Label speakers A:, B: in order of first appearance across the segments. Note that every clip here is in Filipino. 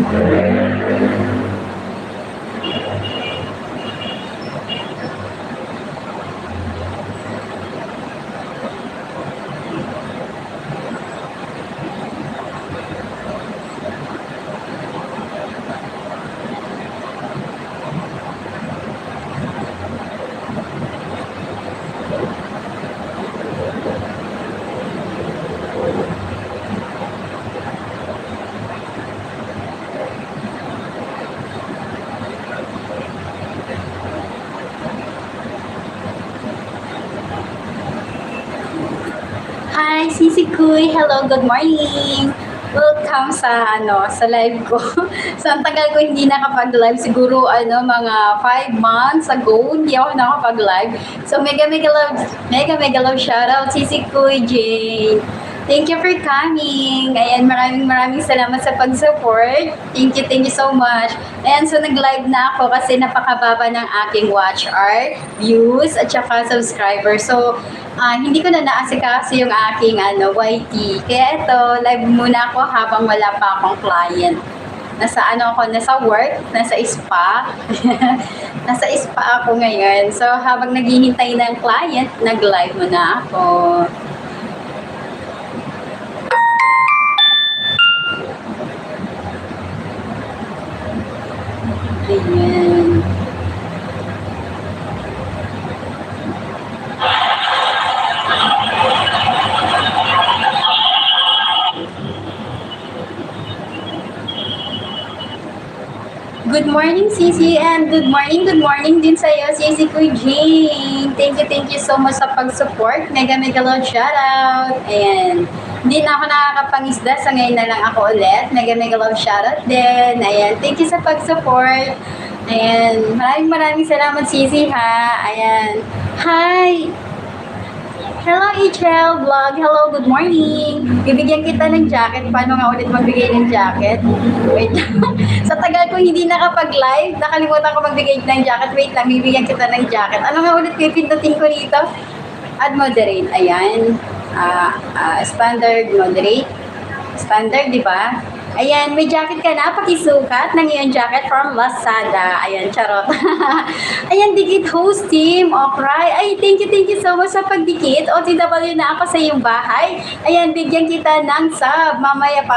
A: Hi, Sisi Kuy. Hello, good morning. Welcome sa live ko. So, ang tagal ko hindi nakapag-live. Siguro, mga 5 months ago, hindi ako nakapag-live. So, mega love shoutout, Sisi Kuy, Jane. Thank you for coming. Ayan, maraming salamat sa pag-support. Thank you so much. Ayan, so nag-live na ako kasi napakababa ng aking watch hour, views, at saka subscribers. So, hindi ko na naasikaso yung aking YT. Kaya ito, live muna ako habang wala pa akong client. Nasa work, nasa spa. Nasa spa ako ngayon. So, habang naghihintay ng client, nag-live muna ako. Ayan. Good morning, Sisi, and good morning din sa'yo, Sisi Kuy Jane. Thank you so much sa pag-support. Mega love shoutout. Ayan. Hindi na ako nakakapangisda, sa ngayon na lang ako ulit. Mega love shoutout din. Ayan. Thank you sa pag-support. Ayan. Maraming salamat, Sisi, ha. Ayan. Hi! Hello, Ichel Vlog. Hello, good morning. Bibigyan kita ng jacket. Paano nga ulit magbigay ng jacket? Wait sa tagal ko hindi nakapag-live, nakalimutan ko magbigay ng jacket. Wait lang, bibigyan kita ng jacket. Ano nga ulit pindutin ko dito? Add moderate. Ayan. Standard moderate. Standard, di ba? Ayan, may jacket ka na, pakisukat ng iyong jacket from Lazada. Ayan, charot. Ayan, dikit host team, Okray. Ay, thank you so much sa pagdikit. OTW na ako sa iyong bahay. Ayan, bigyan kita ng sub. Mamaya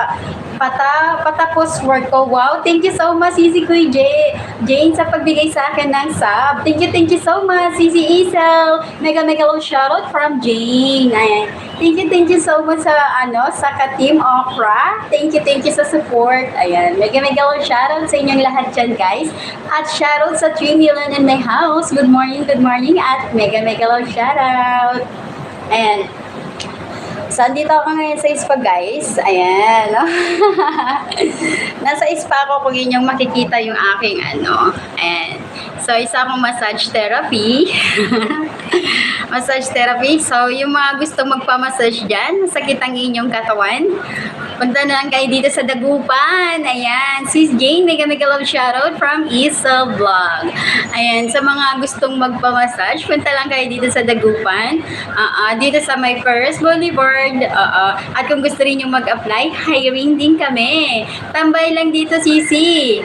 A: patapos work ko. Wow, thank you so much, Sisi Kuy Jane, sa pagbigay sa akin ng sub. Thank you so much, Sisi Isel. Mega love shoutout from Jane. Ayan. Thank you so much sa ka-team Okra. Thank you sa support. Ayan. Mega love shoutout sa inyong lahat dyan, guys. At shoutout sa 3 million in my house. Good morning, at mega love shoutout. Ayan. So, andito ako ngayon sa spa, guys. Ayan, no? Nasa spa ko kung inyong makikita yung aking Ayan. So, isa akong massage therapy. Massage therapy. So, yung mga gustong magpamassage dyan, masakit ang inyong katawan, punta na lang kayo dito sa Dagupan. Ayan. Sis Jane, mega love shoutout from Isel Vlog. Ayan. Sa mga gustong magpamassage, punta lang kayo dito sa Dagupan. Dito sa my first Boulevard. At kung gusto rin yung mag-apply, hiring din kami. Tambay lang dito, Sisi.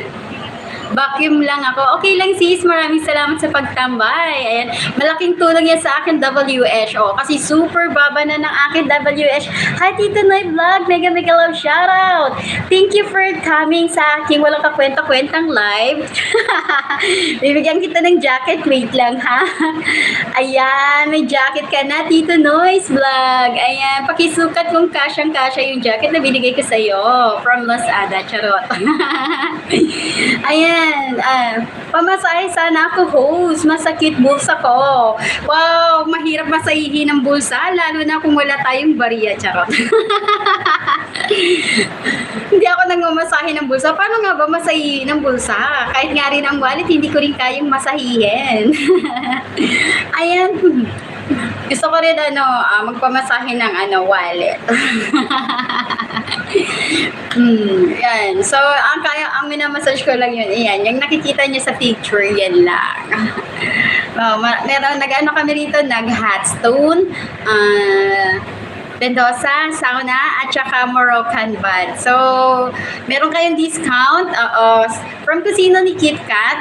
A: Vacuum lang ako. Okay lang, sis. Maraming salamat sa pagtambay. Ayan. Malaking tulong yan sa akin, WH. Kasi super baba na ng akin, WH. Hi, Tito Noy Vlog. Mega love shoutout. Thank you for coming sa aking walang kakwenta-kwentang live. Bibigyan kita ng jacket. Wait lang, ha? Ayan. May jacket ka na, Tito Noy's Vlog. Ayan. Pakisukat kung kasyang-kasya yung jacket na binigay ko sa'yo. From Lazada. Charot. Ayan. Pamasahe sana ako, host. Masakit bulsa ko. Wow, mahirap masahihin ng bulsa, lalo na kung wala tayong bariya, charot. Hindi ako nagmamasahe ng bulsa. Paano nga ba masahihin ng bulsa? Kahit nga rin ang wallet, hindi ko rin kayang masahihin. Ayan. Gusto ko rin magpamasahe ng wallet. Yan. So, ang minamassage ko lang yun. Ayan, yung nakikita niyo sa picture, yan lang. Meron, kami rito, nag-hot stone. Mendoza, sauna, at saka Moroccan bath. So, meron kayong discount. From Kusino ni KitKat,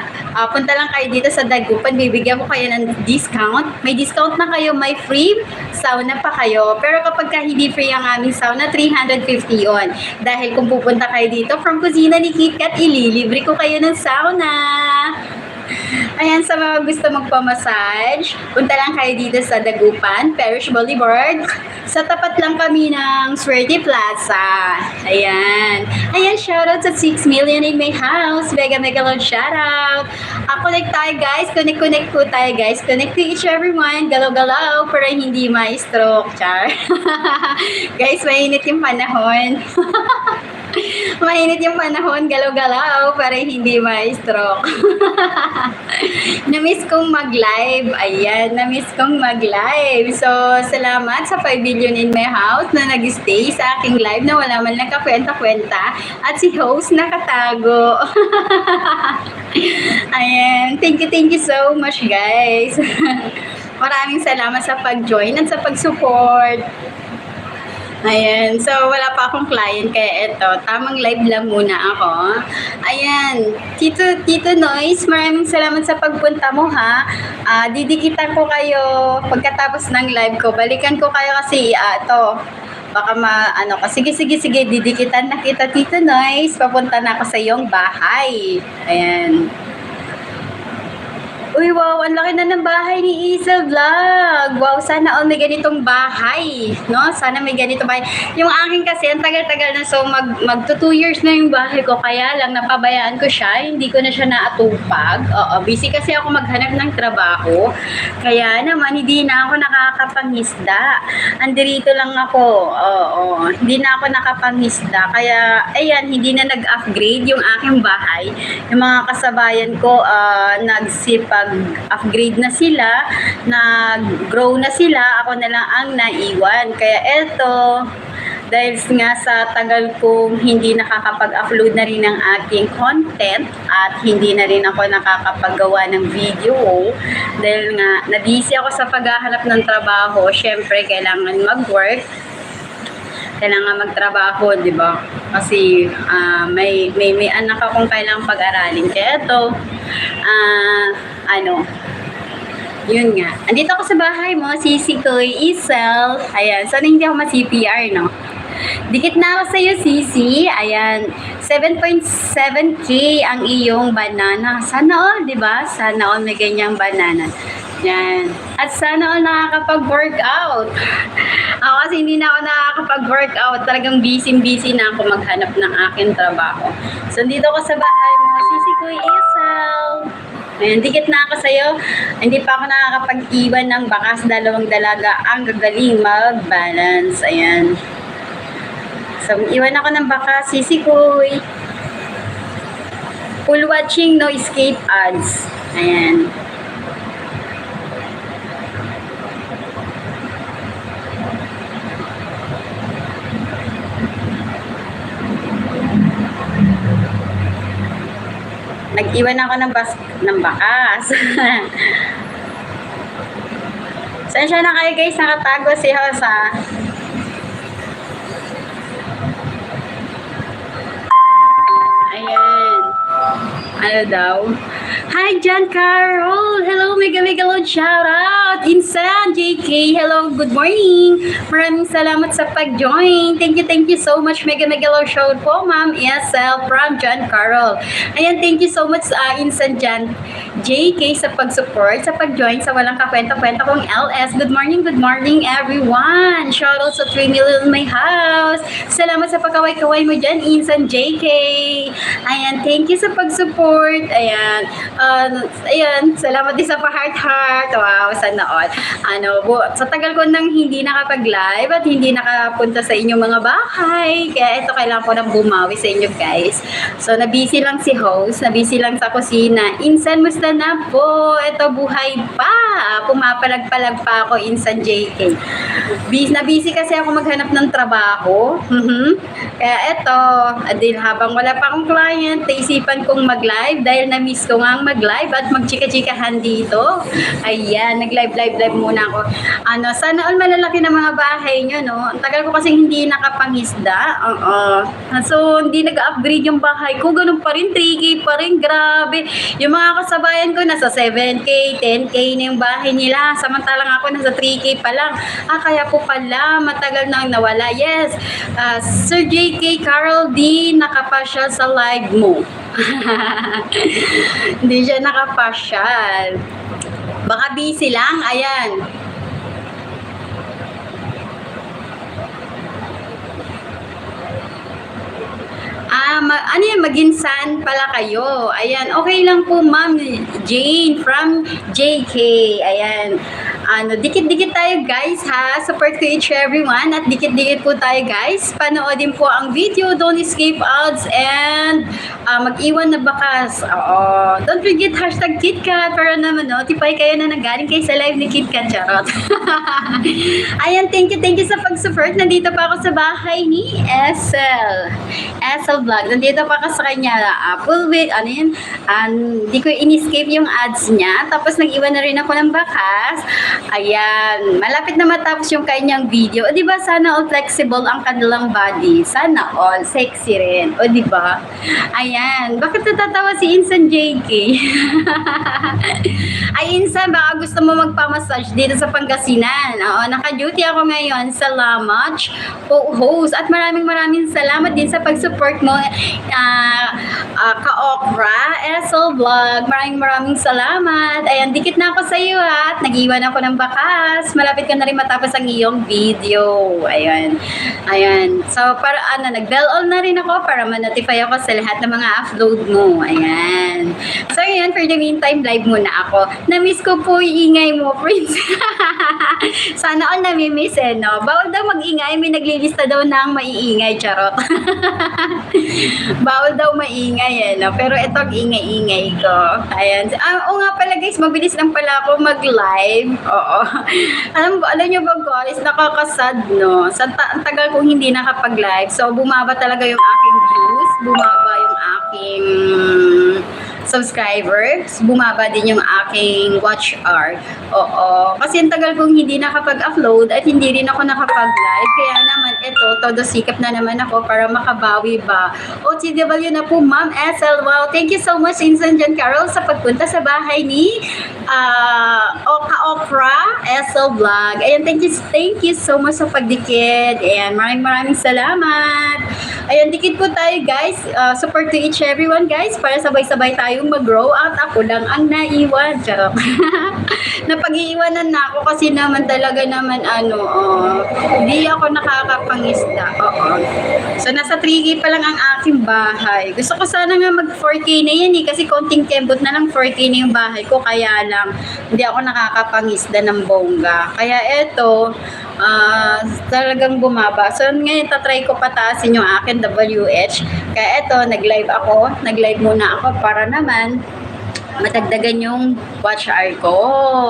A: punta lang kayo dito sa Dagupan. Bibigyan ko kayo ng discount. May discount na kayo, may free sauna pa kayo. Pero kapag hindi free ang aming sauna, 350 yon. Dahil kung pupunta kayo dito, from Kusino ni KitKat, ililibre ko kayo ng sauna. Ayan, sa mga gusto magpamassage, punta lang kayo dito sa Dagupan, Parish Boulevard. Sa tapat lang kami ng Swerte Plaza. Ayan. Ayan, shoutout sa 6 million in my house. Mega love shoutout. Connect tayo guys. Connect po tayo guys. Connect to each everyone. Galaw-galaw para hindi ma-stroke. Char. Guys, mainit yung panahon. Mainit yung panahon, galaw-galaw para hindi ma-stroke. Namiss kong mag-live. Ayan, namiss kong mag-live. So, salamat sa 5 billion in my house na nag-stay sa aking live na wala man lang kakwenta-kwenta at si host nakatago. Ayan, thank you so much guys. Maraming salamat sa pag-join at sa pag-support. Ayan, so wala pa akong client kaya ito, tamang live lang muna ako. Ayan, Tito Noise, maraming salamat sa pagpunta mo ha. Didikitan ko kayo pagkatapos ng live ko. Balikan ko kayo kasi ito. Baka sige, didikitan na kita Tito Noise. Papunta na ako sa iyong bahay. Ayan. Uy, wow, ang laki na ng bahay ni Isa Vlog. Wow, sana all may ganitong bahay, no? Sana may ganito bahay. Yung akin kasi, ang tagal-tagal na, so magto 2 years na yung bahay ko, kaya lang napabayaan ko siya, hindi ko na siya naatupag. Busy kasi ako maghanap ng trabaho, kaya naman hindi na ako nakakapangisda. Andirito lang ako, hindi na ako nakapangisda, kaya, ayan, hindi na nag-upgrade yung aking bahay. Yung mga kasabayan ko, upgrade na sila, nag-grow na sila, ako na lang ang naiwan. Kaya eto, dahil nga sa tagal kong hindi nakakapag-upload na rin ng aking content at hindi na rin ako nakakapagawa ng video, dahil nga na-busy ako sa paghahanap ng trabaho, syempre kailangan mag-work, kailangan magtrabaho, di ba? Kasi may anak akong kailangang pag-aralin. Kaya ito, yun nga. Andito ako sa bahay mo, Sisi Koy, Isel. Ayan, sana hindi ako ma-CPR, no? Dikit na ako sa'yo, Sisi. Ayan, 7.7K ang iyong banana. Sana all, di ba? Sana all may ganyang banana. Yan. At sana all nakakapag-workout. Ako kasi hindi na ako nakakapag-workout. Talagang busy na ako maghanap ng aking trabaho. So, dito ako sa bahay mo, Sisi Koy, Isel. Ayan, dikit na ako sa'yo. Hindi pa ako nakakapag-iwan ng bakas. Dalawang dalaga ang gagaling mag-balance. Ayan. So, iwan ako ng bakas. Sisi Koy. Full watching, no escape ads. Ayan. Nag-iwan ako ng bakas. Saan siya na kayo guys? Nakatago si Hosa. Ayan. Ano daw? Hi, John Carol! Hello, mega load shoutout! Insan, JK, hello, good morning! Maraming salamat sa pag-join. Thank you so much, mega load shoutout po, Ma'am ESL from John Carol. Ayan, thank you so much, Insan John JK sa pag-support, sa pag-join sa walang kakwenta-kwenta kong LS. Good morning everyone! Shoutout sa 3 million my house. Salamat sa pagkaway-kaway mo dyan, Insan JK. Ayan, thank you sa pag-support. Ayan. Ayan, salamat din sa pa-heart. Wow, sana all. Sa tagal ko nang hindi nakapag-live at hindi nakapunta sa inyong mga bahay. Kaya ito, kailangan ko nang bumawi sa inyo guys. So, nabisi lang si host, nabisi lang sa kusina. Insan, musta na po? Ito, buhay pa. Pumapalag-palag pa ako, Insan JK. Nabisi kasi ako maghanap ng trabaho. Kaya ito, habang wala pa akong client, naisipan kong mag-live dahil na-miss ko ngang mag-live at magchika-chikahan dito. Ayan, nag-live muna ako. Sana all malalaki na mga bahay nyo, no? Ang tagal ko kasi hindi nakapangisda. So, hindi nag-upgrade yung bahay ko. Ganun pa rin, 3K pa rin. Grabe. Yung mga kasabayan ko, nasa 7K, 10K na yung bahay nila. Samantalang ako, nasa 3K pa lang. Kaya po pala, matagal nang nawala. Yes, Sir JK Carol D, nakapasyal sa live mo. Hindi siya nakapasyal. Baka busy lang. Ayan. Ano yan, maginsan pala kayo. Ayan, okay lang po, Ma'am Jane from JK. Ayan. Dikit-dikit tayo guys ha. Support to each everyone at dikit-dikit po tayo guys. Panoodin po ang video, don't escape ads and mag-iwan na bakas. Don't forget hashtag KitKat para naman notify kayo na nagaling kayo sa live ni KitKat. Charot. Ayan, thank you sa pag-support. Nandito pa ako sa bahay ni SL Vlog. Nandito pa ako sa kanya. Full with, hindi ko in-escape yung ads niya. Tapos nag-iwan na rin ako ng bakas. Ayan, malapit na matapos yung kanyang video. O diba, sana all flexible ang kanilang body. Sana all sexy rin. O diba? Ayan, bakit natatawa si Insan JK? Ay, Insan, baka gusto mo magpamassage dito sa Pangasinan. Naka-duty ako ngayon. Salamat po, host. At maraming salamat din sa pag-support mo, ka-okra, SL Vlog. Maraming salamat. Ayan, dikit na ako sa iyo at nag-iwan ako ng bakas. Malapit ka na rin matapos ang iyong video. Ayan. So, para nag-bell all na rin ako para ma-notify ako sa lahat ng mga upload mo. Ayan. So, ayan, for the meantime, live muna ako. Na-miss ko po yung ingay mo, Prince. Sana all nami-miss no? Bawal daw mag-ingay. May naglilista daw ng maiingay. Charot. Bawal daw maingay no? Pero ito ang ingay-ingay ko. Ayan. Oo nga pala guys, mabilis lang pala ako mag-live. Oo. Alam nyo ba guys, nakakasad, no? Ang tagal kong hindi nakapag-live. So, bumaba talaga yung aking views. Bumaba yung aking subscribers. Bumaba din yung aking watch hour. Oo. Kasi ang tagal kong hindi nakapag-upload at hindi rin ako nakapag-live. Kaya naman, todo sikap na naman ako para makabawi ba. OTW na po, Ma'am SL. Wow, thank you so much, Insan John Carol, sa pagpunta sa bahay ni Okra SL Vlog. Ayan, thank you so much sa pagdikit. Ayan, maraming salamat. Ayan, dikit po tayo guys. Support to each everyone guys para sabay-sabay tayong mag-grow at ako lang ang naiwan. Charot. Napag-iiwanan na ako kasi naman talaga naman hindi ako nakakapangisda. So nasa 3K pa lang ang aking bahay. Gusto ko sana nga mag 4K na yan kasi konting kembot na lang 4K na yung bahay ko, kaya lang hindi ako nakakapangisda ng bongga. Kaya eto, talagang bumaba. So ngayon tatry ko pataasin yung akin WH. Kaya eto, nag-live muna ako para naman matagdagan yung watch hour ko.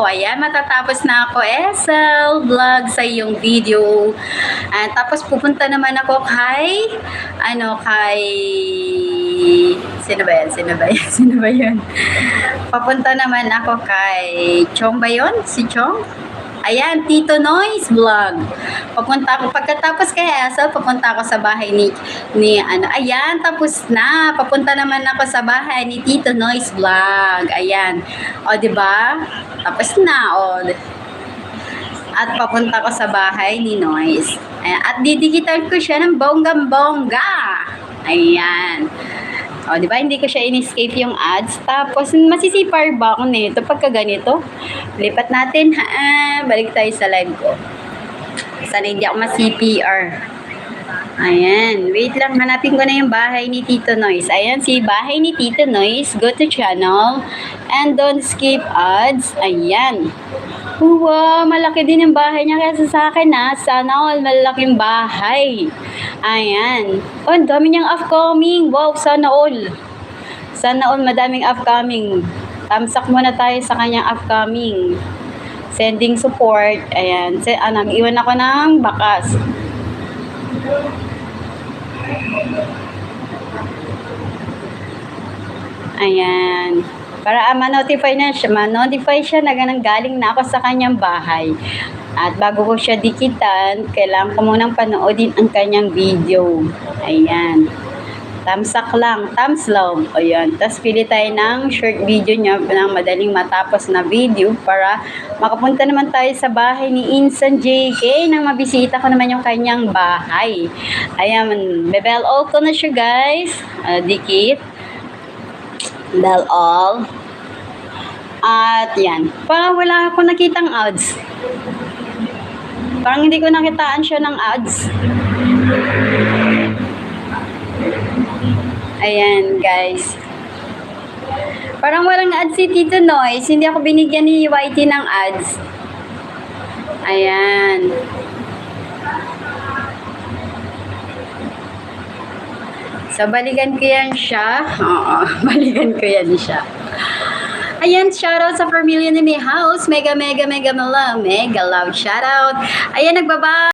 A: Ayan, matatapos na ako SL Vlog sa iyong video. Tapos pupunta naman ako kay sino ba yun? Papunta naman ako kay Chong ba yun? Si Chong? Ayan, Tito Noise Vlog. Papunta ako, pagkatapos kay Hazel, papunta ako sa bahay ni ayan, tapos na. Papunta naman ako sa bahay ni Tito Noise Vlog. Ayan. O, diba? Tapos na, At papunta ko sa bahay ni Noise. Ayan. At didikitan ko siya ng bonggang-bongga. Ayan. O, di ba? Hindi ko siya in-escape yung ads. Tapos, masisipar ba ako nito pagka ganito? Lipat natin, ha? Balik tayo sa live ko. Sana hindi ako ma-CPR. Ayan. Wait lang, hanapin ko na yung bahay ni Tito Noise. Ayan, si bahay ni Tito Noise. Go to channel. And don't skip ads. Ayan. Wow, malaki din yung bahay niya kaysa sa akin, ha? Sana all malaking bahay. Ayan. Ang dami niyang upcoming. Wow, sana all. Sana all madaming upcoming. Tamsak muna tayo sa kanyang upcoming. Sending support. Ayan. Nag-iwan ako ng bakas. Ayan. Para ma-notify siya na galing na ako sa kanyang bahay. At bago ko siya dikitan, kailangan ko munang panoodin ang kanyang video. Ayan. Thumbs lang. Ayan. Tapos pili tayo ng short video niya ng madaling matapos na video para makapunta naman tayo sa bahay ni Insan JK nang mabisita ko naman yung kanyang bahay. Ayan. Bebel all ko na siya guys. Dikit. Bell all. At yan. Parang wala ako nakitang ads. Parang hindi ko nakitaan siya ng ads. Ayan, guys. Parang walang ads si Tito Noise. Hindi ako binigyan ni YT ng ads. Ayan. So, balikan ko yan siya. Oo, balikan ko yan siya. Ayan, shoutout sa pamilya ni May House. Mega love shoutout. Ayan, nagbaba.